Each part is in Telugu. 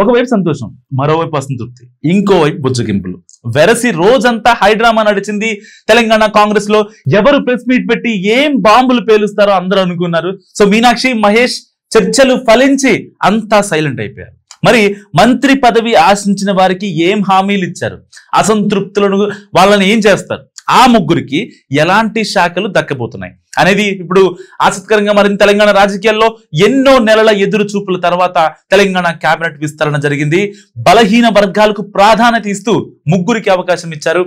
ఒకవైపు సంతోషం, మరోవైపు అసంతృప్తి, ఇంకోవైపు బుజ్జగింపులు. వెరసి రోజంతా హైడ్రామా నడిచింది తెలంగాణ కాంగ్రెస్ లో. ఎవరు ప్రెస్ మీట్ పెట్టి ఏం బాంబులు పేలుస్తారో అందరూ అనుకున్నారు. సో మీనాక్షి మహేష్ చర్చలు ఫలించి అంతా సైలెంట్ అయిపోయారు. మరి మంత్రి పదవి ఆశించిన వారికి ఏం హామీలు ఇచ్చారు, అసంతృప్తులను వాళ్ళని ఏం చేస్తారు, ఆ ముగ్గురికి ఎలాంటి శాఖలు దక్కబోతున్నాయి అనేది ఇప్పుడు ఆసక్తికరంగా మారింది. తెలంగాణ రాజకీయాల్లో ఎన్నో నెలల ఎదురు చూపుల తర్వాత తెలంగాణ కేబినెట్ విస్తరణ జరిగింది. బలహీన వర్గాలకు ప్రాధాన్యత ఇస్తూ ముగ్గురికి అవకాశం ఇచ్చారు.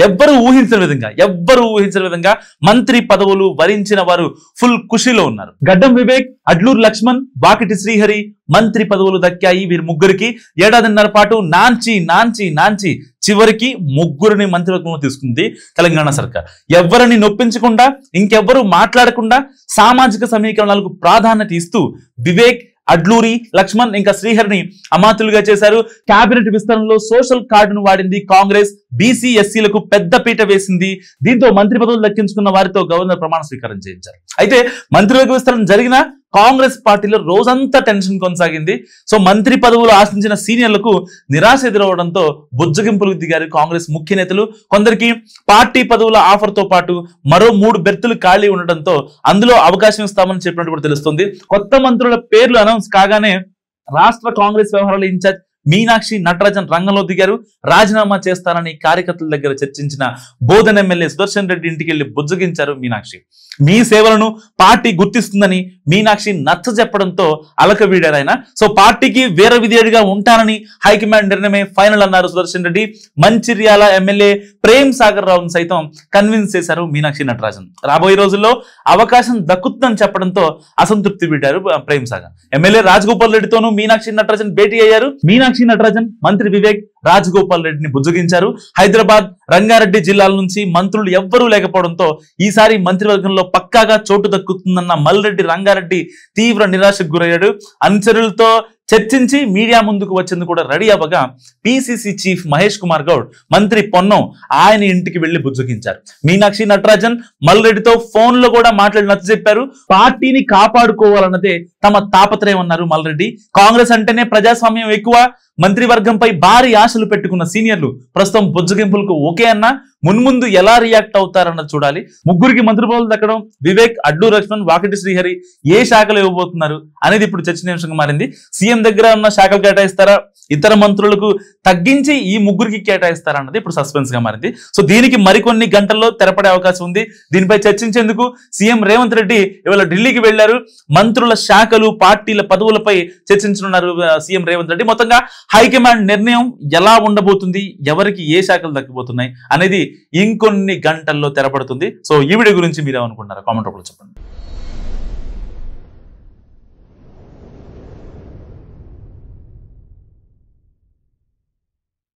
ఎవ్వరూ ఊహించిన విధంగా మంత్రి పదవులు వరించిన వారు ఫుల్ ఖుషీలో ఉన్నారు. గడ్డం వివేక్, అడ్లూరు లక్ష్మణ్, వాకిటి శ్రీహరి మంత్రి పదవులు దక్కాయి వీరి ముగ్గురికి. ఏడాదిన్నర పాటు నాంచి చివరికి ముగ్గురిని మంత్రివర్గంలో తీసుకుంది తెలంగాణ సర్కార్. ఎవరిని నొప్పించకుండా, ఇంకెవ్వరూ మాట్లాడకుండా సామాజిక సమీకరణాలకు ప్రాధాన్యత ఇస్తూ వివేక్, అడ్లూరి, లక్ష్మణ్ ఇంకా శ్రీహరిని అమాతులుగా చేశారు. కేబినెట్ విస్తరణలో సోషల్ కార్డును వాడింది కాంగ్రెస్. బీసీ ఎస్సీలకు పెద్ద పీట వేసింది. దీంతో మంత్రి పదవులు దక్కించుకున్న వారితో గవర్నర్ ప్రమాణ స్వీకారం చేయించారు. అయితే మంత్రివర్గ విస్తరణ జరిగిన కాంగ్రెస్ పార్టీలో రోజంతా టెన్షన్ కొనసాగింది. సో మంత్రి పదవులు ఆశించిన సీనియర్లకు నిరాశ ఎదురవడంతో బుజ్జగింపులకు దిగారు కాంగ్రెస్ ముఖ్య నేతలు. కొందరికి పార్టీ పదవుల ఆఫర్ తో పాటు మరో 3 బెర్తులు ఖాళీ ఉండడంతో అందులో అవకాశం ఇస్తామని చెప్పినట్టు కూడా తెలుస్తుంది. కొత్త మంత్రుల పేర్లు అనౌన్స్ కాగానే రాష్ట్ర కాంగ్రెస్ వ్యవహారాల ఇన్ఛార్జ్ మీనాక్షి నటరాజన్ రంగంలో దిగారు. రాజీనామా చేస్తానని కార్యకర్తల దగ్గర చర్చించిన బోధన్ ఎమ్మెల్యే సుదర్శన్ రెడ్డి ఇంటికి వెళ్లి బుజ్జగించారు మీనాక్షి. మీ సేవలను పార్టీ గుర్తిస్తుందని మీనాక్షి నచ్చ చెప్పడంతో అలకవీడారు ఆయన. సో పార్టీకి వేరే విధేయుడిగా ఉంటానని హైకమాండ్ నిర్ణయమే ఫైనల్ అన్నారు సుదర్శన్ రెడ్డి. మంచిర్యాల ఎమ్మెల్యే ప్రేమ్ సాగర్ రావును సైతం కన్విన్స్ చేశారు మీనాక్షి నటరాజన్. రాబోయే రోజుల్లో అవకాశం దక్కుతుందని చెప్పడంతో అసంతృప్తి వీడారు ప్రేమ్ సాగర్. ఎమ్మెల్యే రాజగోపాల్ రెడ్డితోనూ మీనాక్షి నటరాజన్ భేటీ అయ్యారు. మీనాక్షి నటరాజన్, మంత్రి వివేక్ రాజగోపాల్ రెడ్డిని బుజ్జగించారు. హైదరాబాద్, రంగారెడ్డి జిల్లాల నుంచి మంత్రులు ఎవ్వరూ లేకపోవడంతో ఈసారి మంత్రివర్గంలో పక్కాగా చోటు దక్కుతుందన్న మల్రెడ్డి రంగారెడ్డి తీవ్ర నిరాశకు గురయ్యాడు. అనుచరులతో చర్చించి మీడియా ముందుకు వచ్చేందుకు కూడా రెడీ అవ్వగా పిసిసి చీఫ్ మహేష్ కుమార్ గౌడ్, మంత్రి పొన్నం ఆయన ఇంటికి వెళ్లి బుజ్జగించారు. మీనాక్షి నటరాజన్ మల్రెడ్డితో ఫోన్ లో కూడా మాట్లాడి నచ్చ చెప్పారు. పార్టీని కాపాడుకోవాలన్నదే తమ తాపత్రయం అన్నారు మల్రెడ్డి. కాంగ్రెస్ అంటేనే ప్రజాస్వామ్యం ఎక్కువ, మంత్రివర్గంపై భారీ ఆశలు పెట్టుకున్న సీనియర్లు ప్రస్తుతం బుజ్జగింపులకు ఓకే అన్నా మున్ముందు ఎలా రియాక్ట్ అవుతారన్నది చూడాలి. ముగ్గురికి మంత్రి పదవులు దక్కడం, వివేక్, అడ్లూరు లక్ష్మణ్, వాకిటి శ్రీహరి ఏ శాఖలు ఇవ్వబోతున్నారు అనేది ఇప్పుడు చర్చనీయాంశంగా మారింది. సీఎం దగ్గర ఉన్న శాఖలు కేటాయిస్తారా, ఇతర మంత్రులకు తగ్గించి ఈ ముగ్గురికి కేటాయిస్తారా అన్నది ఇప్పుడు సస్పెన్స్ గా మారింది. సో దీనికి మరికొన్ని గంటల్లో తెరపడే అవకాశం ఉంది. దీనిపై చర్చించేందుకు సీఎం రేవంత్ రెడ్డి ఇవాళ ఢిల్లీకి వెళ్లారు. మంత్రుల శాఖలు, పార్టీల పదవులపై చర్చించనున్నారు సీఎం రేవంత్ రెడ్డి. మొత్తంగా హైకమాండ్ నిర్ణయం ఎలా ఉండబోతుంది, ఎవరికి ఏ శాఖలు దక్కిపోతున్నాయి అనేది ఇంకొన్ని గంటల్లో తెరపడుతుంది. సో ఈ వీడియో గురించి మీరేమనుకుంటున్నారా కామెంట్ రూపంలో చెప్పండి.